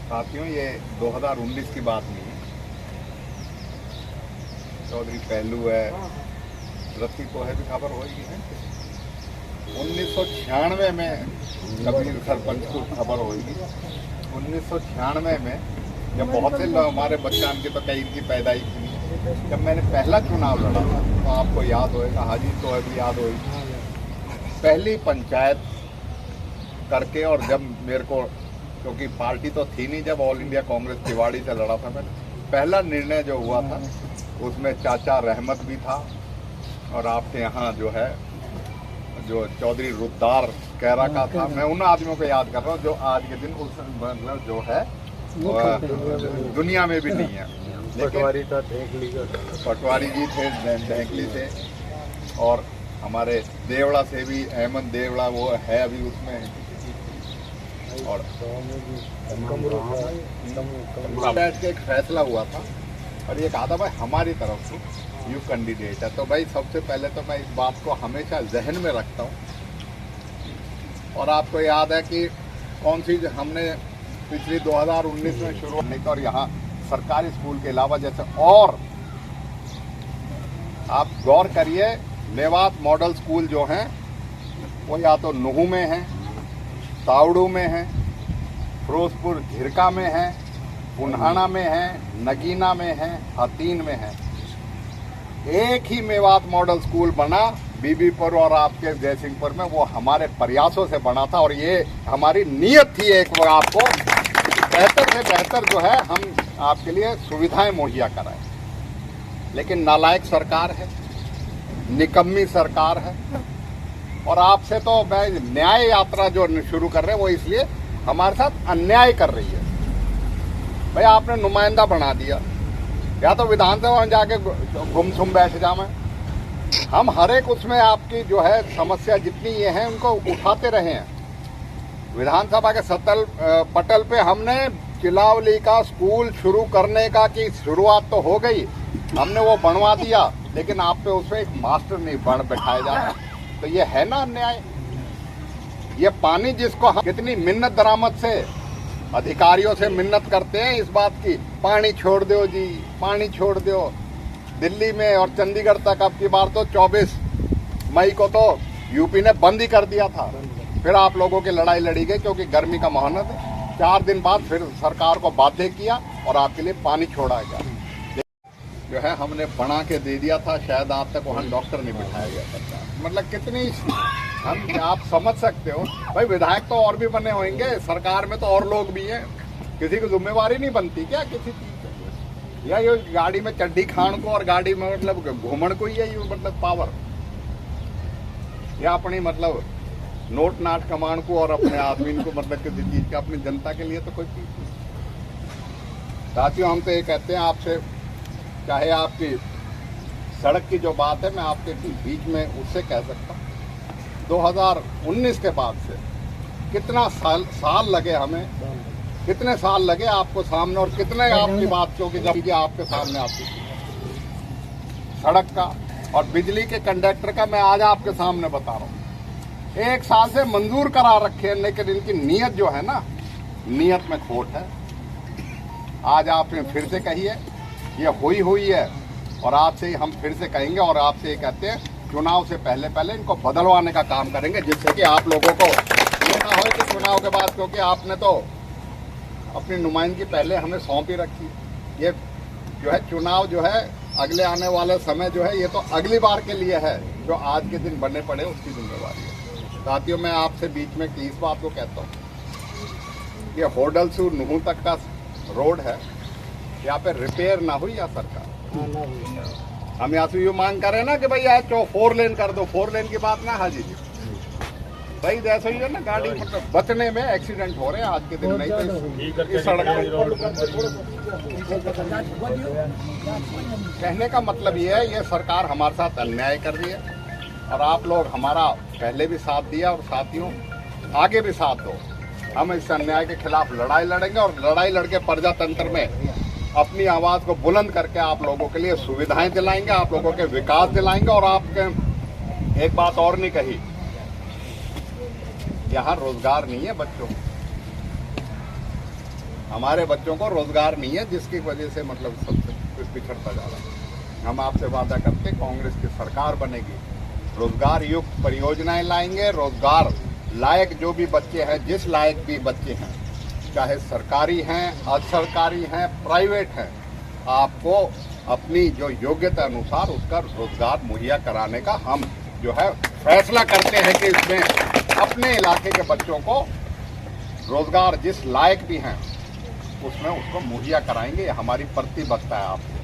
साथियों, ये 2019 की बात नहीं है। चौधरी पहलू है, रत्ती को है भी खबर होगी है। 1996 में कबीर सरपंच को खबर होगी। 1996 में जब बहुत से लोग हमारे बच्चान के तो कई की पैदाइश हुई, जब मैंने पहला चुनाव लड़ा था तो आपको याद होएगा, हाजी तो अभी याद होगी, पहली पंचायत करके। और जब मेरे को, क्योंकि पार्टी तो थी नहीं जब ऑल इंडिया कांग्रेस तिवाड़ी से लड़ा था मैंने, पहला निर्णय जो हुआ था उसमें चाचा रहमत भी था और आपके यहाँ जो है जो चौधरी रुद्दार कैरा का था। मैं उन आदमियों को याद कर रहा हूँ जो आज के दिन उस मतलब जो है दुनिया में भी नहीं है। पटवारी था, पटवारी जी थे, ढेंकली से, और हमारे देवड़ा से भी अहमद देवड़ा वो है अभी उसमें। और बैठ के एक फैसला हुआ था और ये कहा था भाई हमारी तरफ से यू कैंडिडेट है। तो भाई सबसे पहले तो मैं इस बात को हमेशा जहन में रखता हूँ। और आपको याद है कि कौन सी हमने पिछली 2019 में शुरू करने का, और यहाँ सरकारी स्कूल के अलावा जैसे, और आप गौर करिए मेवात मॉडल स्कूल जो हैं वो या तो नुहू में है, तावड़ू में है, फिरोजपुर झिरका में है, पुन्हाना में है, नगीना में है, हतीन में है। एक ही मेवात मॉडल स्कूल बना बीबीपुर और आपके जयसिंहपुर में, वो हमारे प्रयासों से बना था। और ये हमारी नीयत थी एक आपको बेहतर से बेहतर जो है हम आपके लिए सुविधाएं मुहैया कराएं। लेकिन नालायक सरकार है, निकम्मी सरकार है। और आपसे तो मैं न्याय यात्रा जो शुरू कर रहे हैं वो इसलिए हमारे साथ अन्याय कर रही है। भाई आपने नुमाइंदा बना दिया, या तो विधानसभा में जाके गुमसुम बैठ जावे। हम हर एक उसमें आपकी जो है समस्या जितनी ये है उनको उठाते रहे हैं। विधानसभा के सतल पटल पे हमने चिलावली का स्कूल शुरू करने का की शुरुआत तो हो गई, हमने वो बनवा दिया, लेकिन आप पे उसमें एक मास्टर नहीं बन बैठाया जा रहा। तो ये है ना अन्याय। ये पानी जिसको हम कितनी मिन्नत दरामद से अधिकारियों से मिन्नत करते हैं इस बात की, पानी छोड़ दो जी, पानी छोड़ दो। दिल्ली में और चंडीगढ़ तक अब की बार तो 24 मई को तो यूपी ने बंद ही कर दिया था। फिर आप लोगों की लड़ाई लड़ी गई क्योंकि गर्मी का माहौल है। 4 दिन बाद फिर सरकार को बाध्य किया और आपके लिए पानी छोड़ा गया। जो है हमने बना के दे दिया था, शायद आज तक वहाँ डॉक्टर नहीं बिठाया गया सरकार। मतलब कितनी हम आप समझ सकते हो भाई। विधायक तो और भी बने होंगे, सरकार में तो और लोग भी हैं, किसी की जिम्मेवारी नहीं बनती क्या किसी चीज की? या ये गाड़ी में चड्डी खान को और गाड़ी में मतलब घूमण को ही है ये मतलब पावर, या अपनी मतलब नोट नाट कमान को और अपने आदमी को मतलब किसी चीज का, अपनी जनता के लिए तो कोई चीज नहीं। साथियों, हम तो ये कहते हैं आपसे, चाहे आपकी सड़क की जो बात है मैं आपके बीच में उससे कह सकता हूँ, 2019 के बाद से कितना साल लगे हमें, कितने साल लगे आपको सामने, और कितने आपकी बात क्योंकि जब आपके सामने आती थी सड़क का और बिजली के कंडक्टर का, मैं आज आपके सामने बता रहा हूँ। 1 साल से मंजूर करा रखे हैं, लेकिन इनकी नीयत जो है ना, नीयत में खोट है। आज आपने फिर से कही है, ये हुई है, और आपसे हम फिर से कहेंगे और आपसे ये कहते हैं चुनाव से पहले इनको बदलवाने का काम करेंगे, जिससे कि आप लोगों को ये ना हो कि चुनाव के बाद, क्योंकि आपने तो अपनी नुमाइंदगी पहले हमें सौंप ही रखी। ये जो है चुनाव जो है अगले आने वाले समय जो है ये तो अगली बार के लिए है, जो आज के दिन बनने पड़े उसकी जिम्मेवारी है। साथियों, मैं आपसे बीच में इस बात को कहता हूँ, ये होडल से नुहू तक का रोड है, यहाँ पे रिपेयर ना हुई या सरकार, हम यहाँ से ये मांग कर रहे हैं ना कि भाई यार 4 लेन कर दो। 4 लेन की बात ना हाजी जी भाई, जैसे ही है ना गाड़ी मतलब बचने में एक्सीडेंट हो रहे हैं आज के दिन। नहीं तो इस सड़क कहने का मतलब ये है, ये सरकार हमारे साथ अन्याय कर रही है और आप लोग हमारा पहले भी साथ दिया और साथियों आगे भी साथ दो। हम इस अन्याय के खिलाफ लड़ाई लड़ेंगे और लड़ाई लड़के प्रजातंत्र में अपनी आवाज को बुलंद करके आप लोगों के लिए सुविधाएं दिलाएंगे, आप लोगों के विकास दिलाएंगे। और आपके एक बात और नहीं कही, यहाँ रोजगार नहीं है बच्चों, हमारे बच्चों को रोजगार नहीं है, जिसकी वजह से मतलब सबसे पिछड़ता जा रहा है। हम आपसे वादा करते कांग्रेस की सरकार बनेगी, रोजगार युक्त परियोजनाएं लाएंगे, रोजगार लायक जो भी बच्चे हैं, जिस लायक भी बच्चे हैं, चाहे सरकारी हैं, असरकारी हैं, प्राइवेट हैं, आपको अपनी जो योग्यता अनुसार उसका रोजगार मुहैया कराने का हम जो है फैसला करते हैं कि इसमें अपने इलाके के बच्चों को रोजगार जिस लायक भी हैं उसमें उसको मुहैया कराएंगे। ये हमारी प्रतिबद्धता है आपको।